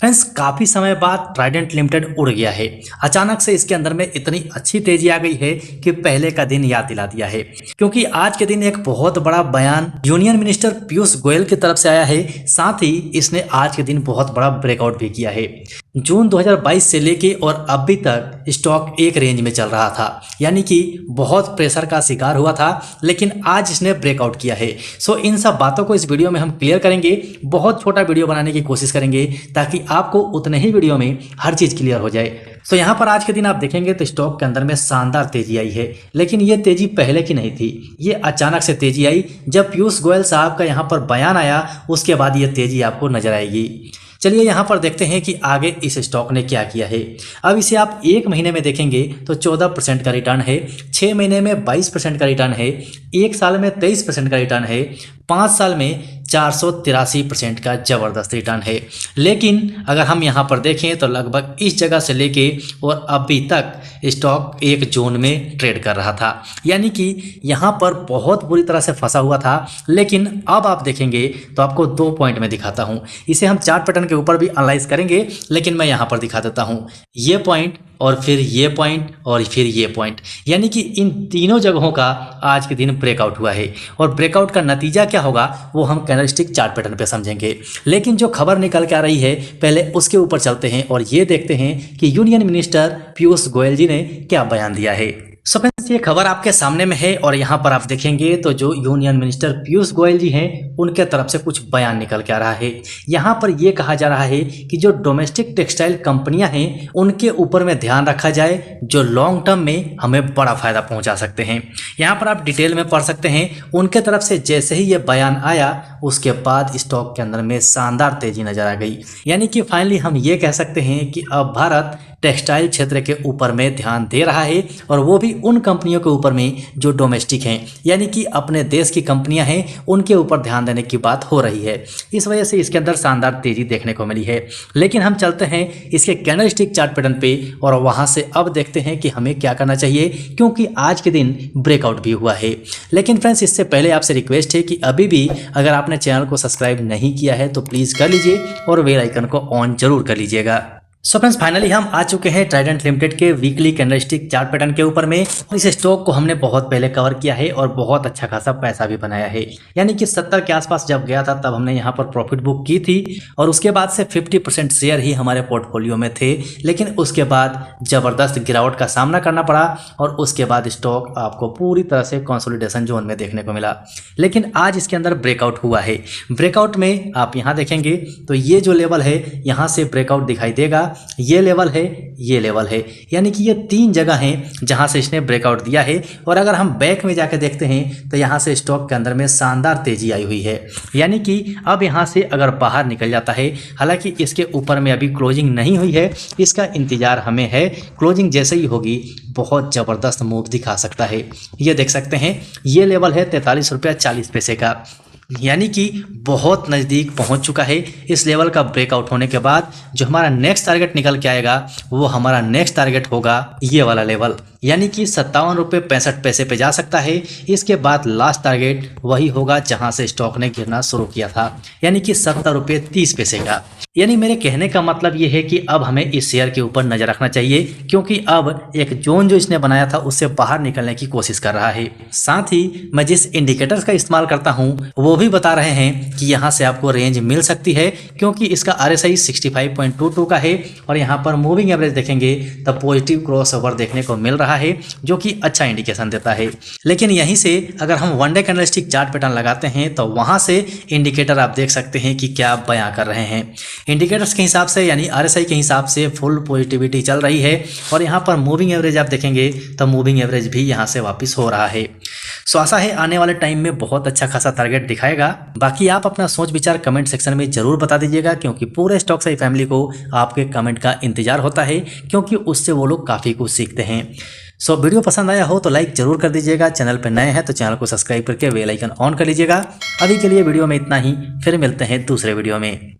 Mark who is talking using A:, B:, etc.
A: Friends, काफी समय बाद ट्राइडेंट लिमिटेड उड़ गया है। अचानक से इसके अंदर में इतनी अच्छी तेजी आ गई है कि पहले का दिन याद दिला दिया है। क्योंकि आज के दिन एक बहुत बड़ा बयान यूनियन मिनिस्टर पीयूष गोयल की तरफ से आया है। साथ ही इसने आज के दिन बहुत बड़ा ब्रेकआउट भी किया है। जून 2022 से लेके और अभी तक स्टॉक एक रेंज में चल रहा था, यानी कि बहुत प्रेशर का शिकार हुआ था, लेकिन आज इसने ब्रेकआउट किया है। सो इन सब बातों को इस वीडियो में हम क्लियर करेंगे। बहुत छोटा वीडियो बनाने की कोशिश करेंगे ताकि आपको उतने ही वीडियो में हर चीज क्लियर हो जाए। तो यहाँ पर आज के दिन आप देखेंगे तो स्टॉक के अंदर में शानदार तेजी आई है, लेकिन ये तेजी पहले की नहीं थी। ये अचानक से तेजी आई जब पीयूष गोयल साहब का यहाँ पर बयान आया, उसके बाद ये तेजी आपको नजर आएगी। चलिए यहाँ पर देखते हैं कि आगे इस स्टॉक ने क्या किया है। अब इसे आप एक महीने में देखेंगे तो 14% का रिटर्न है, 6 महीने में 22% का रिटर्न है, 1 साल में 23% का रिटर्न है, 5 साल में 483% का जबरदस्त रिटर्न है। लेकिन अगर हम यहाँ पर देखें तो लगभग इस जगह से लेके और अभी तक स्टॉक एक जोन में ट्रेड कर रहा था, यानी कि यहाँ पर बहुत बुरी तरह से फंसा हुआ था। लेकिन अब आप देखेंगे तो आपको 2 पॉइंट में दिखाता हूँ। इसे हम चार्ट पैटर्न के ऊपर भी एनालाइज करेंगे, लेकिन मैं यहाँ पर दिखा देता हूँ। ये पॉइंट और फिर ये पॉइंट और फिर ये पॉइंट, यानी कि इन तीनों जगहों का आज के दिन ब्रेकआउट हुआ है। और ब्रेकआउट का नतीजा क्या होगा वो हम कैंडलस्टिक चार्ट पैटर्न पे समझेंगे। लेकिन जो खबर निकल के आ रही है पहले उसके ऊपर चलते हैं और ये देखते हैं कि यूनियन मिनिस्टर पीयूष गोयल जी ने क्या बयान दिया है। सो फ्रेंड्स, ये खबर आपके सामने में है और यहाँ पर आप देखेंगे तो जो यूनियन मिनिस्टर पीयूष गोयल जी हैं उनके तरफ से कुछ बयान निकल के आ रहा है। यहाँ पर ये कहा जा रहा है कि जो डोमेस्टिक टेक्सटाइल कंपनियां हैं उनके ऊपर में ध्यान रखा जाए, जो लॉन्ग टर्म में हमें बड़ा फायदा पहुंचा सकते हैं। यहाँ पर आप डिटेल में पढ़ सकते हैं। उनके तरफ से जैसे ही ये बयान आया उसके बाद स्टॉक के अंदर में शानदार तेजी नजर आ गई, यानी कि फाइनली हम ये कह सकते हैं कि अब भारत टेक्सटाइल क्षेत्र के ऊपर में ध्यान दे रहा है, और वो भी उन कंपनियों के ऊपर में जो डोमेस्टिक हैं, यानी कि अपने देश की कंपनियां हैं, उनके ऊपर ध्यान देने की बात हो रही है। इस वजह से इसके अंदर शानदार तेजी देखने को मिली है। लेकिन हम चलते हैं इसके कैंडलस्टिक चार्ट पैटर्न पे और वहां से अब देखते हैं कि हमें क्या करना चाहिए, क्योंकि आज के दिन ब्रेकआउट भी हुआ है। लेकिन फ्रेंड्स, इससे पहले आपसे रिक्वेस्ट है कि अभी भी अगर आपने चैनल को सब्सक्राइब नहीं किया है तो प्लीज कर लीजिए और बेल आइकन को ऑन जरूर कर लीजिएगा। सो फ्रेंड्स, फाइनली हम आ चुके हैं ट्राइडेंट लिमिटेड के वीकली कैंडलस्टिक चार्ट पैटर्न के ऊपर में। इस स्टॉक को हमने बहुत पहले कवर किया है और बहुत अच्छा खासा पैसा भी बनाया है, यानी कि 70 के आसपास जब गया था तब हमने यहाँ पर प्रॉफिट बुक की थी और उसके बाद से 50% शेयर ही हमारे पोर्टफोलियो में थे। लेकिन उसके बाद जबरदस्त गिरावट का सामना करना पड़ा और उसके बाद स्टॉक आपको पूरी तरह से कंसोलिडेशन जोन में देखने को मिला। लेकिन आज इसके अंदर ब्रेकआउट हुआ है। ब्रेकआउट में आप यहाँ देखेंगे तो ये जो लेवल है यहाँ से ब्रेकआउट दिखाई देगा, ये लेवल है, ये लेवल है, यानी कि ये 3 जगह हैं जहां से इसने ब्रेकआउट दिया है। और अगर हम बैक में जाकर देखते हैं तो यहां से स्टॉक के अंदर में शानदार तेजी आई हुई है, यानी कि अब यहां से अगर बाहर निकल जाता है, हालांकि इसके ऊपर में अभी क्लोजिंग नहीं हुई है, इसका इंतजार हमें है। क्लोजिंग जैसे ही होगी बहुत जबरदस्त मूव दिखा सकता है। ये देख सकते हैं, ये लेवल है 43 रुपया 40 पैसे का, यानी कि बहुत नज़दीक पहुंच चुका है। इस लेवल का ब्रेकआउट होने के बाद जो हमारा नेक्स्ट टारगेट निकल के आएगा वो हमारा नेक्स्ट टारगेट होगा ये वाला लेवल, यानी कि 57 रुपये 65 पैसे पे जा सकता है। इसके बाद लास्ट टारगेट वही होगा जहां से स्टॉक ने गिरना शुरू किया था, यानी कि 70 रुपये 30 पैसे का। यानी मेरे कहने का मतलब ये है कि अब हमें इस शेयर के ऊपर नजर रखना चाहिए, क्योंकि अब एक जोन जो इसने बनाया था उससे बाहर निकलने की कोशिश कर रहा है। साथ ही मैं जिस इंडिकेटर्स का इस्तेमाल करता हूँ वो भी बता रहे हैं कि यहाँ से आपको रेंज मिल सकती है, क्योंकि इसका RSI 65.22 का है और यहाँ पर मूविंग एवरेज देखेंगे तब पॉजिटिव क्रॉसओवर देखने को मिल रहा है, जो कि अच्छा इंडिकेशन देता है। लेकिन यहीं से अगर हम one day candlestick chart pattern लगाते हैं तो वहां से इंडिकेटर आप देख सकते हैं कि क्या बयां कर रहे हैं। इंडिकेटर्स के हिसाब से यानी RSI के हिसाब से फुल पॉजिटिविटी चल रही है और यहाँ पर मूविंग एवरेज आप देखेंगे तो मूविंग एवरेज भी यहाँ से वापस हो रहा है। सो आशा है आने वाले टाइम में बहुत अच्छा खासा टारगेट दिखाएगा। बाकी आप अपना सोच विचार कमेंट सेक्शन में जरूर बता दीजिएगा, क्योंकि पूरे स्टॉक साई फैमिली को आपके कमेंट का इंतजार होता है, क्योंकि उससे वो लोग काफ़ी कुछ सीखते हैं। सो वीडियो पसंद आया हो तो लाइक जरूर कर दीजिएगा। चैनल पर नए हैं तो चैनल को सब्सक्राइब करके बेल आइकन ऑन कर लीजिएगा। अभी के लिए वीडियो में इतना ही, फिर मिलते हैं दूसरे वीडियो में।